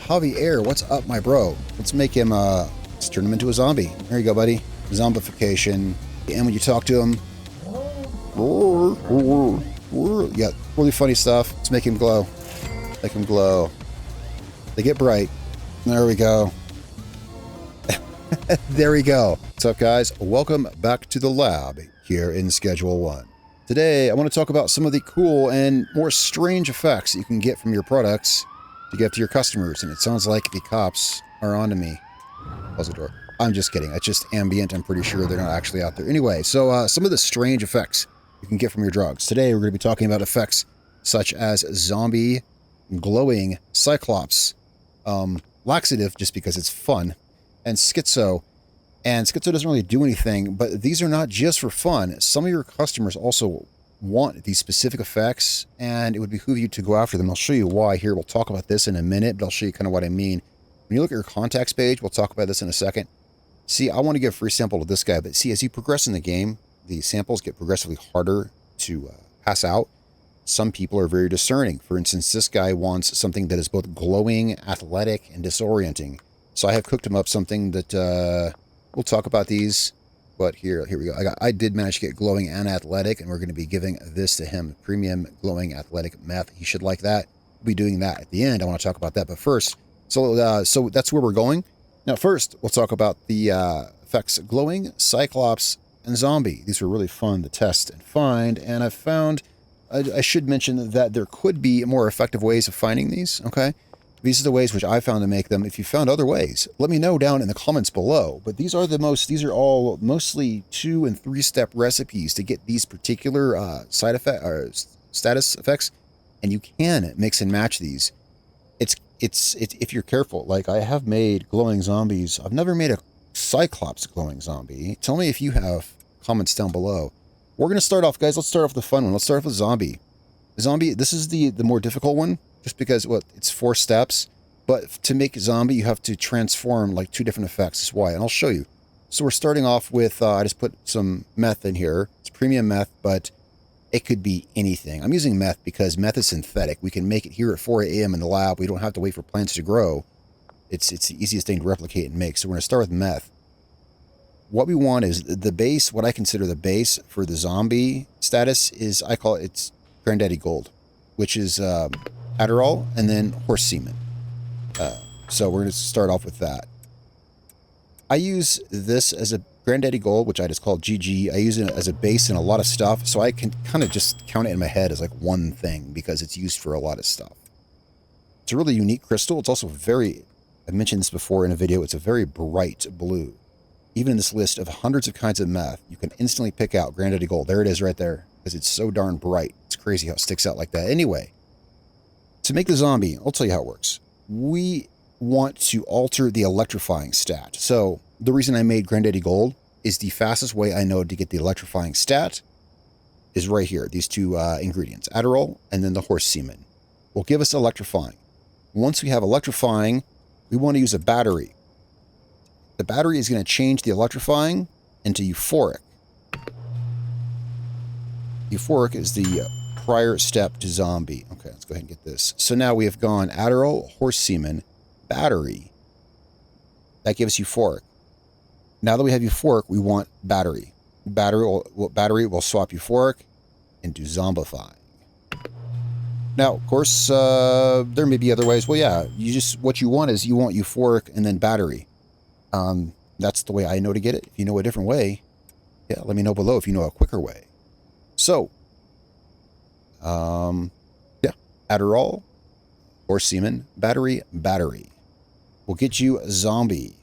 Javier, what's up, my bro? Let's make him, let's turn him into a zombie. There you go, buddy. Zombification. And when you talk to him, yeah, really funny stuff. Let's make him glow. Make him glow. They get bright. There we go. There we go. What's up, guys? Welcome back to the lab here in Schedule 1. Today, I want to talk about some of the cool and more strange effects you can get from your products to get to your customers. And it sounds like the cops are onto me. Close the door. I'm just kidding. It's just ambient. I'm pretty sure they're not actually out there. Anyway, so some of the strange effects you can get from your drugs. Today, we're going to be talking about effects such as zombie, glowing, cyclops, laxative, just because it's fun, and schizo. And schizo doesn't really do anything, but these are not just for fun. Some of your customers also want these specific effects, and it would behoove you to go after them. I'll show you why here. We'll talk about this in a minute, but I'll show you kind of what I mean. When you look at your contacts page, we'll talk about this in a second. See, I want to give a free sample to this guy, but see, as you progress in the game, the samples get progressively harder to pass out. Some people are very discerning. For instance, this guy wants something that is both glowing, athletic, and disorienting. So I have cooked him up something that, we'll talk about these, but here we go. I did manage to get glowing and athletic, and we're going to be giving this to him. Premium glowing athletic meth. He should like that. We'll be doing that at the end. I want to talk about that, but first, so that's where we're going. Now, first, we'll talk about the effects glowing, cyclops, and zombie. These were really fun to test and find, and I've found, I should mention that there could be more effective ways of finding these, okay? These are the ways which I found to make them. If you found other ways, let me know down in the comments below. But these are all mostly 2- and 3-step recipes to get these particular side effect or status effects, and you can mix and match these. It's if you're careful. Like, I have made glowing zombies. I've never made a cyclops glowing zombie. Tell me if you have. Comments down below. We're gonna start off, guys. Let's start off with the fun one. Let's start off with zombie. Zombie. This is the more difficult one, just because it's 4 steps. But to make zombie, you have to transform like 2 different effects. That's why, and I'll show you. So we're starting off with. I just put some meth in here. It's premium meth, but it could be anything. I'm using meth because meth is synthetic. We can make it here at 4 a.m. in the lab. We don't have to wait for plants to grow. It's the easiest thing to replicate and make. So we're going to start with meth. What we want is the base, what I consider the base for the zombie status is, I call it's Granddaddy Gold, which is Adderall and then horse semen. So we're going to start off with that. I use this as a Granddaddy Gold, which I just call GG. I use it as a base in a lot of stuff, so I can kind of just count it in my head as like one thing because it's used for a lot of stuff. It's a really unique crystal. It's also I mentioned this before in a video, it's a very bright blue. Even in this list of hundreds of kinds of meth, you can instantly pick out Granddaddy Gold. There it is right there, because it's so darn bright. It's crazy how it sticks out like that. Anyway, to make the zombie, I'll tell you how it works. We want to alter the electrifying stat. So the reason I made Granddaddy Gold is the fastest way I know to get the electrifying stat is right here. These 2 ingredients, Adderall and then the horse semen, will give us electrifying. Once we have electrifying, we want to use a battery. The battery is going to change the electrifying into euphoric. Euphoric is the prior step to zombie. Okay, let's go ahead and get this. So now we have gone Adderall, horse semen, battery. That gives euphoric. Now that we have euphoric, we want battery. Battery will swap euphoric into zombifying. Now, of course, there may be other ways. Well, yeah, what you want is you want euphoric and then battery. That's the way I know to get it. If you know a different way, yeah, let me know below if you know a quicker way. So, yeah, Adderall, horse semen, battery. We'll get you a zombie.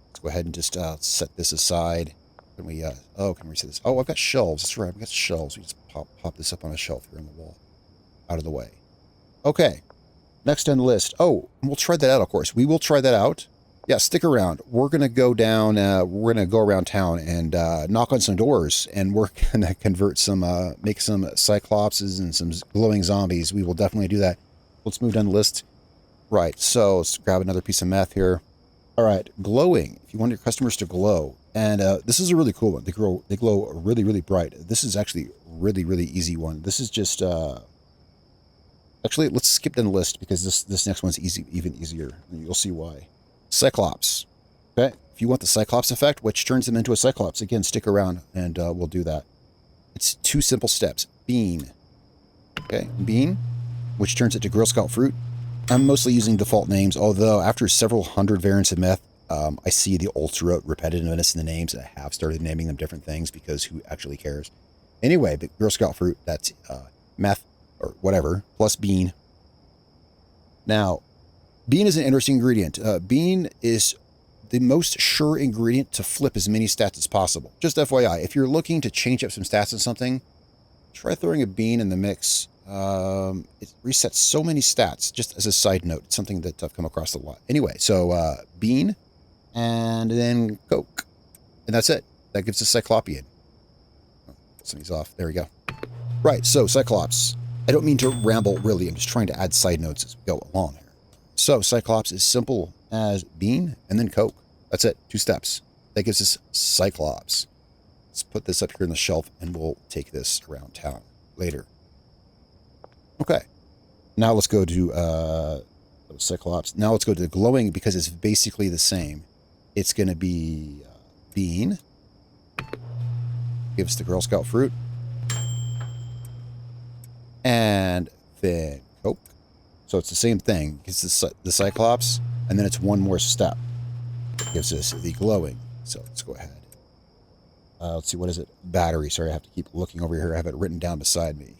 Let's go ahead and just set this aside. Can we, can we reset this? Oh, I've got shelves. That's right, I've got shelves. We just pop this up on a shelf here on the wall. Out of the way. Okay, next on the list. Oh, we'll try that out, of course. We will try that out. Yeah, stick around. We're going to go down, we're going to go around town and knock on some doors, and we're going to convert some, make some cyclopses and some glowing zombies. We will definitely do that. Let's move down the list. Right, so let's grab another piece of meth here. All right, glowing. If you want your customers to glow, and this is a really cool one. They glow really, really bright. This is actually really, really easy one. This is just Actually, let's skip down the list because this next one's easy, even easier. And you'll see why. Cyclops. Okay, if you want the Cyclops effect, which turns them into a Cyclops, again, stick around and we'll do that. It's 2 simple steps. Bean. Okay, bean, which turns it to Girl Scout fruit. I'm mostly using default names, although after several hundred variants of meth, I see the ultra repetitiveness in the names. I have started naming them different things because who actually cares? Anyway, the Girl Scout fruit, that's meth or whatever, plus bean. Now, bean is an interesting ingredient. Bean is the most sure ingredient to flip as many stats as possible. Just FYI, if you're looking to change up some stats in something, try throwing a bean in the mix. It resets so many stats, just as a side note. It's something that I've come across a lot. Anyway, so bean and then Coke. And that's it. That gives us cyclopean. Oh, something's off. There we go. Right, so Cyclops. I don't mean to ramble, really. I'm just trying to add side notes as we go along here. So Cyclops is simple as bean and then Coke. That's it. 2 steps. That gives us Cyclops. Let's put this up here on the shelf and we'll take this around town later. Okay. Now let's go to Cyclops. Now let's go to the glowing because it's basically the same. It's going to be bean. Gives the Girl Scout fruit. And then Coke. So it's the same thing. It's the Cyclops, and then it's one more step. Gives us the glowing. So let's go ahead. Let's see, what is it? Battery. Sorry, I have to keep looking over here. I have it written down beside me.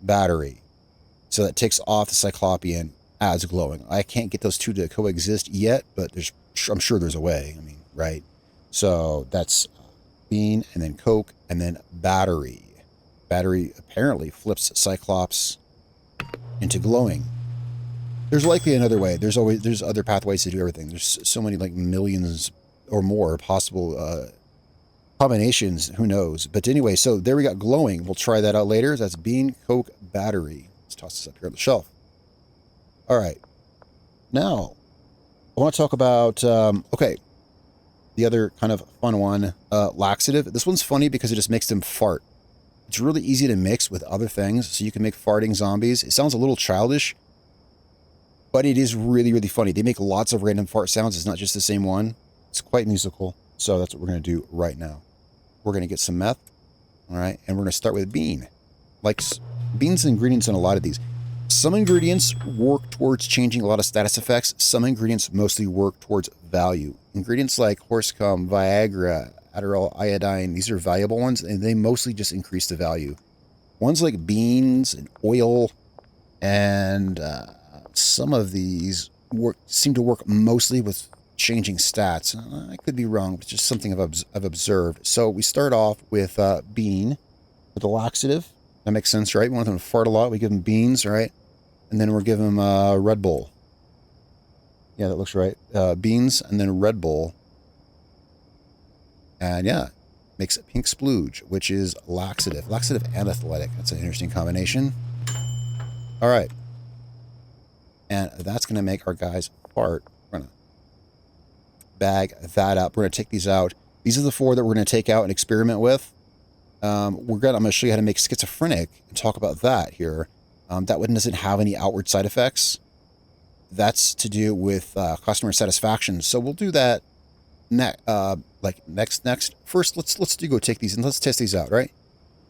Battery. So that takes off the cyclopean, adds glowing. I can't get those two to coexist yet, but I'm sure there's a way. I mean, right? So that's bean, and then Coke, and then battery. Battery apparently flips Cyclops into glowing. There's likely another way. There's other pathways to do everything. There's so many, like millions or more possible combinations. Who knows? But anyway, so there we got glowing. We'll try that out later. That's bean, Coke, battery. Let's toss this up here on the shelf. All right. Now, I want to talk about, okay, the other kind of fun one, laxative. This one's funny because it just makes them fart. It's really easy to mix with other things, so you can make farting zombies. It sounds a little childish, but it is really, really funny. They make lots of random fart sounds. It's not just the same one. It's quite musical. So that's what we're going to do right now. We're going to get some meth, all right? And we're going to start with bean. Like, beans and ingredients in a lot of these. Some ingredients work towards changing a lot of status effects. Some ingredients mostly work towards value. Ingredients like horse cum, Viagra, Adderall, iodine, these are valuable ones, and they mostly just increase the value. Ones like beans and oil and some of these seem to work mostly with changing stats. I could be wrong, but it's just something I've observed. So we start off with bean, with the laxative. That makes sense, right? We want them to fart a lot. We give them beans, right? And then we're giving them Red Bull. Yeah, that looks right. Beans and then Red Bull. And yeah, makes a pink splooge, which is laxative. Laxative and athletic. That's an interesting combination. All right. And that's going to make our guys fart. We're going to bag that up. We're going to take these out. These are the 4 that we're going to take out and experiment with. I'm going to show you how to make schizophrenic and talk about that here. That one doesn't have any outward side effects. That's to do with customer satisfaction. So we'll do that next. First, let's go take these and let's test these out, right?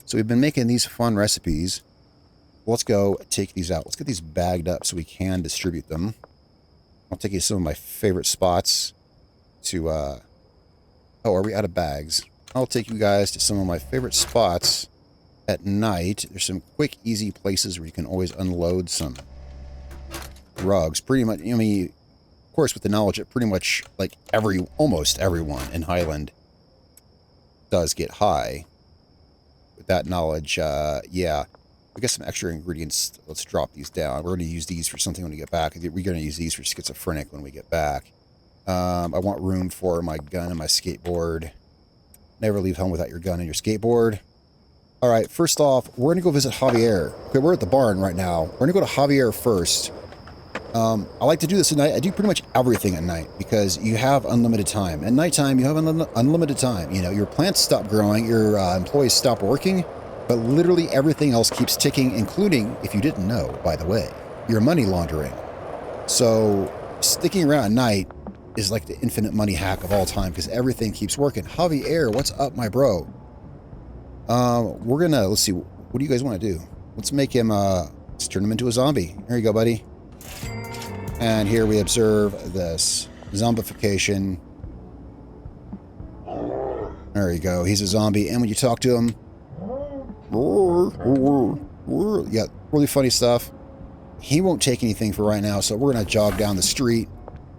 So we've been making these fun recipes. Let's go take these out. Let's get these bagged up so we can distribute them. I'll take you to some of my favorite spots to, oh, are we out of bags? I'll take you guys to some of my favorite spots at night. There's some quick, easy places where you can always unload some drugs. Pretty much, I mean, of course, with the knowledge that pretty much like almost everyone in Highland does get high. With that knowledge, yeah. We got some extra ingredients. Let's drop these down. We're going to use these for something when we get back. We're going to use these for schizophrenic when we get back. I want room for my gun and my skateboard. Never leave home without your gun and your skateboard. All right, first off, we're going to go visit Javier. Okay, we're at the barn right now. We're going to go to Javier first. I like to do this at night. I do pretty much everything at night because you have unlimited time. At nighttime, you have unlimited time. You know, your plants stop growing, your employees stop working, but literally everything else keeps ticking, including, if you didn't know, by the way, your money laundering. So sticking around at night is like the infinite money hack of all time because everything keeps working. Javier, what's up, my bro? We're gonna, let's see, what do you guys want to do? Let's make him, let's turn him into a zombie. Here you go, buddy. And here we observe this zombification. There you go. He's a zombie. And when you talk to him, yeah, really funny stuff. He won't take anything for right now, so we're going to jog down the street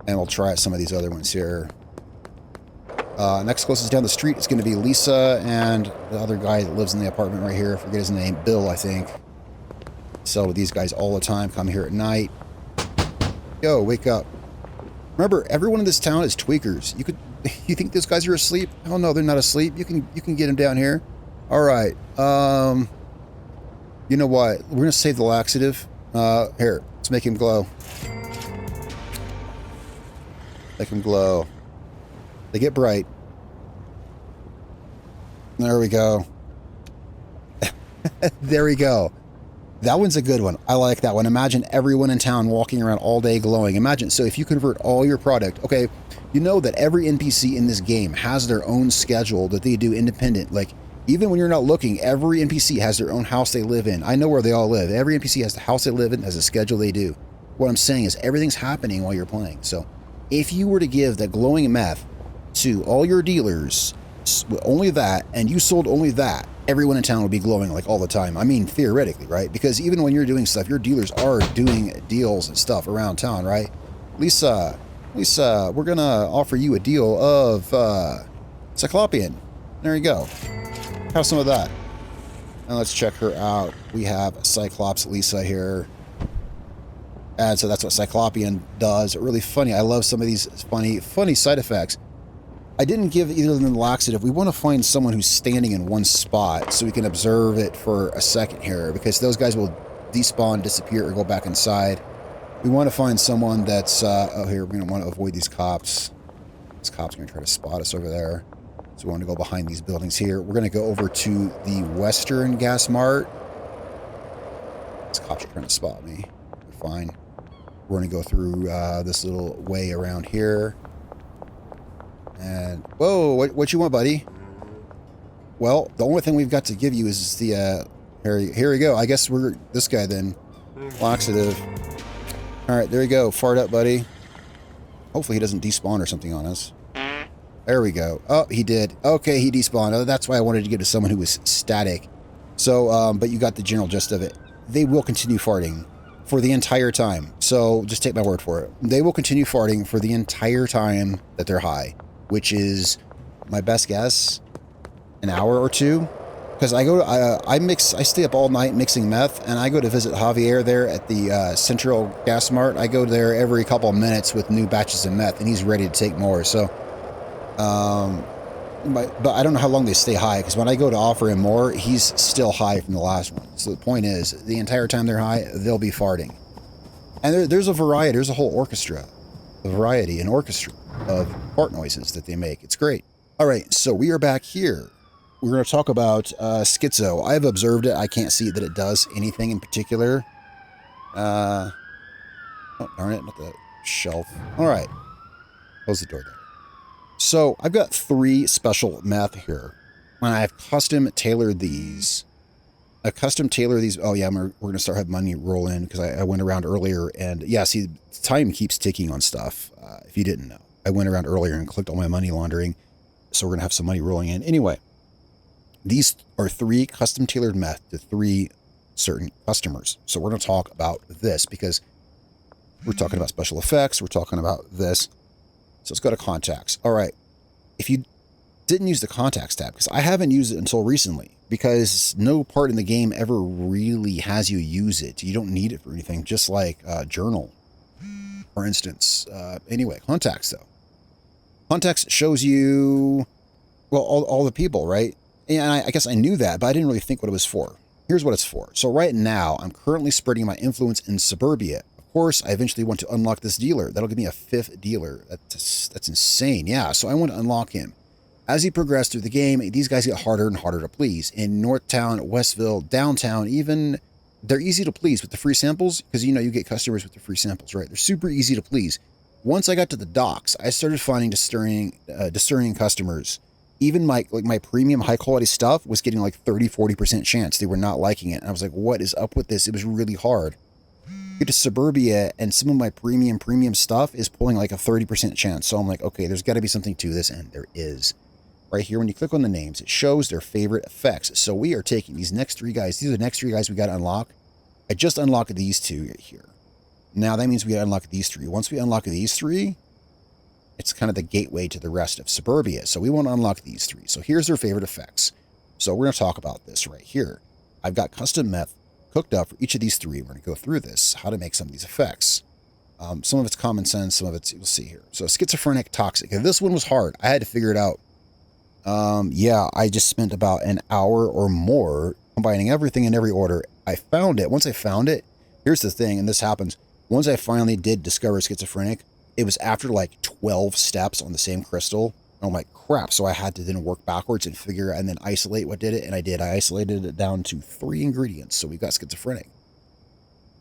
and we'll try out some of these other ones here. Next closest down the street is going to be Lisa and the other guy that lives in the apartment right here. I forget his name. Bill, I think. Sell to these guys all the time. Come here at night. Yo, wake up. Remember, everyone in this town is tweakers. You think those guys are asleep? Oh no, they're not asleep. You can get them down here. All right. You know what? We're gonna save the laxative. Here, let's make him glow. Make him glow. They get bright. There we go. There we go. That one's a good one. I like that one. Imagine everyone in town walking around all day glowing. Imagine, so if you convert all your product, okay, you know that every NPC in this game has their own schedule that they do independent. Like, even when you're not looking, every NPC has their own house they live in. I know where they all live. Every NPC has the house they live in, has a schedule they do. What I'm saying is everything's happening while you're playing. So if you were to give that glowing meth to all your dealers, only that, and you sold only that, everyone in town would be glowing like all the time. I mean, theoretically, right? Because even when you're doing stuff, your dealers are doing deals and stuff around town, right? Lisa, we're gonna offer you a deal of cyclopean. There you go. Have some of that. And let's check her out. We have Cyclops Lisa here. And so that's what cyclopean does. Really funny. I love some of these funny side effects. I didn't give either of them laxative. We want to find someone who's standing in one spot so we can observe it for a second here, because those guys will despawn, disappear, or go back inside. We want to find someone that's, oh, here, we're going to want to avoid these cops. These cops are going to try to spot us over there. So we want to go behind these buildings here. We're going to go over to the Western Gas Mart. These cops are trying to spot me. They're fine. We're going to go through this little way around here. And, whoa, what you want, buddy? Well, the only thing we've got to give you is the, here we go. I guess we're this guy then. Laxative. All right, there you go. Fart up, buddy. Hopefully he doesn't despawn or something on us. There we go. Oh, he did. Okay, he despawned. Oh, that's why I wanted to give to someone who was static. So, but you got the general gist of it. They will continue farting for the entire time. So just take my word for it. They will continue farting for the entire time that they're high, which is my best guess, an hour or two. Because I go to, I stay up all night mixing meth, and I go to visit Javier there at the Central Gas Mart. I go there every couple of minutes with new batches of meth, and he's ready to take more. So, but I don't know how long they stay high, because when I go to offer him more, he's still high from the last one. So the point is, the entire time they're high, they'll be farting. And there's a variety, there's a whole orchestra, an orchestra of fart noises that they make. It's great. All right, so we are back here. We're going to talk about schizo. I've observed it. I can't see that it does anything in particular. Oh, darn it, not the shelf. All right, close the door there. So I've got 3 special meth here, and I've custom tailored these. Oh yeah, we're going to start having money roll in, because I went around earlier, and yeah, see, time keeps ticking on stuff, if you didn't know. I went around earlier and clicked on my money laundering, so we're going to have some money rolling in. Anyway, these are 3 custom tailored meth to 3 certain customers. So we're going to talk about this, because we're talking about special effects, we're talking about this. So let's go to contacts. All right, if you didn't use the contacts tab, because I haven't used it until recently, because no part in the game ever really has you use it. You don't need it for anything, just like journal, for instance. Anyway, contacts though. Contacts shows you, well, all the people, right? And I guess I knew that, but I didn't really think what it was for. Here's what it's for. So right now, I'm currently spreading my influence in suburbia. Of course, I eventually want to unlock this dealer. That'll give me a 5th dealer. That's insane. Yeah, so I want to unlock him. As you progress through the game, these guys get harder and harder to please. In Northtown, Westville, downtown, even they're easy to please with the free samples because, you know, you get customers with the free samples, right? They're super easy to please. Once I got to the docks, I started finding discerning customers. Even my premium high quality stuff was getting like 30-40% chance they were not liking it. And I was like, what is up with this? It was really hard. Get to Suburbia and some of my premium stuff is pulling like a 30% chance. So I'm like, okay, there's got to be something to this, and there is. Right here, when you click on the names, it shows their favorite effects. So we are taking these next 3 guys. These are the next 3 guys we got to unlock. I just unlocked these 2 right here. Now that means we got to unlock these 3. Once we unlock these 3, it's kind of the gateway to the rest of Suburbia. So we want to unlock these 3. So here's their favorite effects. So we're going to talk about this right here. I've got custom meth cooked up for each of these 3. We're going to go through this, how to make some of these effects. Some of it's common sense, some of it's, you'll see here. So schizophrenic, toxic. And this one was hard. I had to figure it out. Yeah, I just spent about an hour or more combining everything in every order. I found it. Once I found it, here's the thing, and this happens. Once I finally did discover schizophrenic, it was after like 12 steps on the same crystal. I'm like, crap. So I had to then work backwards and figure and then isolate what did it. And I did. I isolated it down to 3 ingredients. So we got schizophrenic.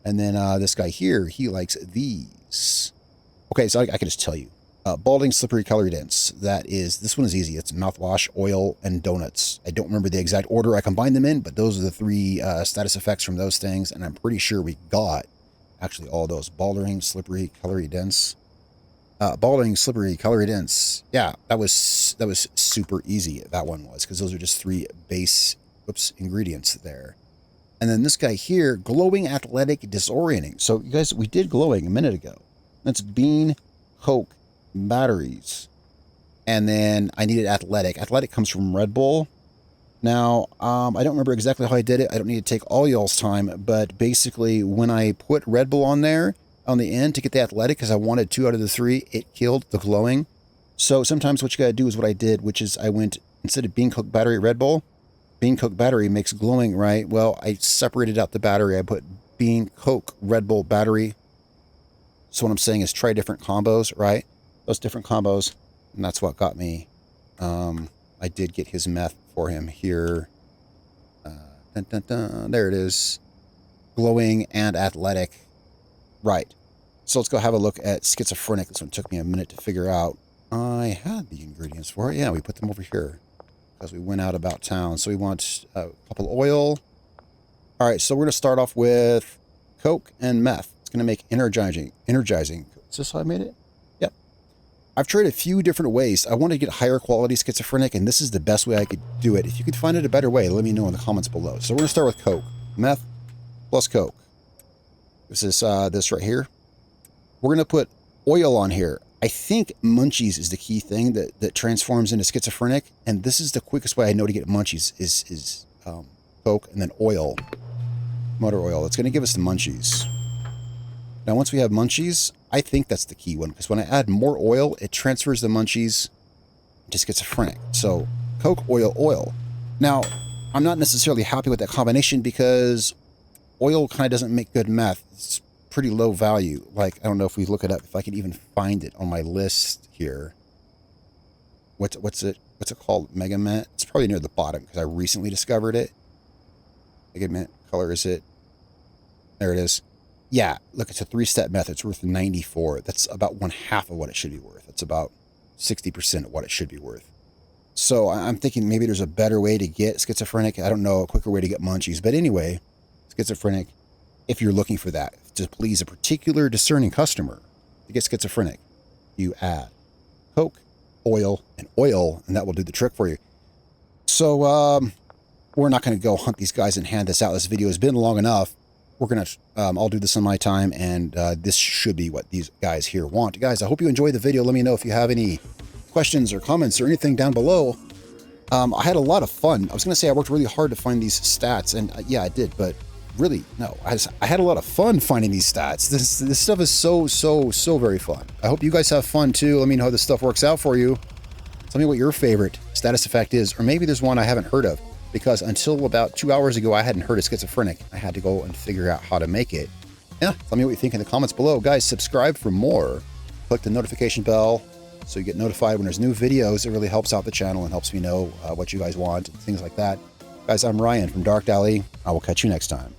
And then this guy here, he likes these. Okay, so I can just tell you. Balding, slippery, color dense. This one is easy. It's mouthwash, oil, and donuts. I don't remember the exact order I combined them in, but those are the 3 status effects from those things. And I'm pretty sure we got actually all those. Balding, slippery, colory dense. Balding, slippery, colory dense. Yeah, that was super easy. That one was, because those are just 3 base ingredients there. And then this guy here, glowing, athletic, disorienting. So you guys, we did glowing a minute ago. That's bean, coke, batteries. And then I needed athletic. Athletic comes from Red Bull. Now, I don't remember exactly how I did it. I don't need to take all y'all's time, but basically when I put Red Bull on there on the end to get the athletic, because I wanted 2 out of the 3, it killed the glowing. So sometimes what you gotta do is what I did, which is I went, instead of bean, coke, battery, Red Bull, bean, coke, battery makes glowing, right? Well, I separated out the battery. I put bean, coke, Red Bull, battery. So what I'm saying is try different combos, right? Those different combos, and that's what got me. I did get his meth for him here. Dun, dun, dun. There it is. Glowing and athletic. Right. So let's go have a look at schizophrenic. This one took me a minute to figure out. I had the ingredients for it. Yeah, we put them over here because we went out about town. So we want a couple oil. All right, so we're going to start off with coke and meth. It's going to make energizing. Is this how I made it? Yep. I've tried a few different ways. I want to get higher quality schizophrenic, and this is the best way I could do it. If you could find it a better way, let me know in the comments below. So we're going to start with coke. Meth plus coke. This is this right here. We're going to put oil on here. I think munchies is the key thing that transforms into schizophrenic, and this is the quickest way I know to get munchies is coke and then oil, motor oil. It's going to give us the munchies. Now, once we have munchies, I think that's the key one, because when I add more oil, it transfers the munchies to schizophrenic. So coke, oil, oil. Now, I'm not necessarily happy with that combination because oil kind of doesn't make good meth. It's pretty low value. Like, I don't know if we look it up, if I can even find it on my list here. What's it called? Mega Mint? It's probably near the bottom because I recently discovered it. Mega Mint color is it? There it is. Yeah, look, it's a 3-step method. It's worth 94. That's about 1/2 of what it should be worth. It's about 60% of what it should be worth. So I'm thinking maybe there's a better way to get schizophrenic. I don't know, a quicker way to get munchies. But anyway, schizophrenic, if you're looking for that, to please a particular discerning customer to get schizophrenic, you add coke, oil, and that will do the trick for you. So we're not going to go hunt these guys and hand this out. This video has been long enough. We're going to, I'll do this on my time, and this should be what these guys here want. Guys, I hope you enjoyed the video. Let me know if you have any questions or comments or anything down below. I had a lot of fun. I was going to say I worked really hard to find these stats, and yeah, I did, but really, no. I had a lot of fun finding these stats. This stuff is so very fun. I hope you guys have fun too. Let me know how this stuff works out for you. Tell me what your favorite status effect is, or maybe there's one I haven't heard of, because until about 2 hours ago, I hadn't heard of schizophrenic. I had to go and figure out how to make it. Yeah, tell me what you think in the comments below. Guys, subscribe for more. Click the notification bell so you get notified when there's new videos. It really helps out the channel and helps me know what you guys want, things like that. Guys, I'm Ryan from Dark Alley. I will catch you next time.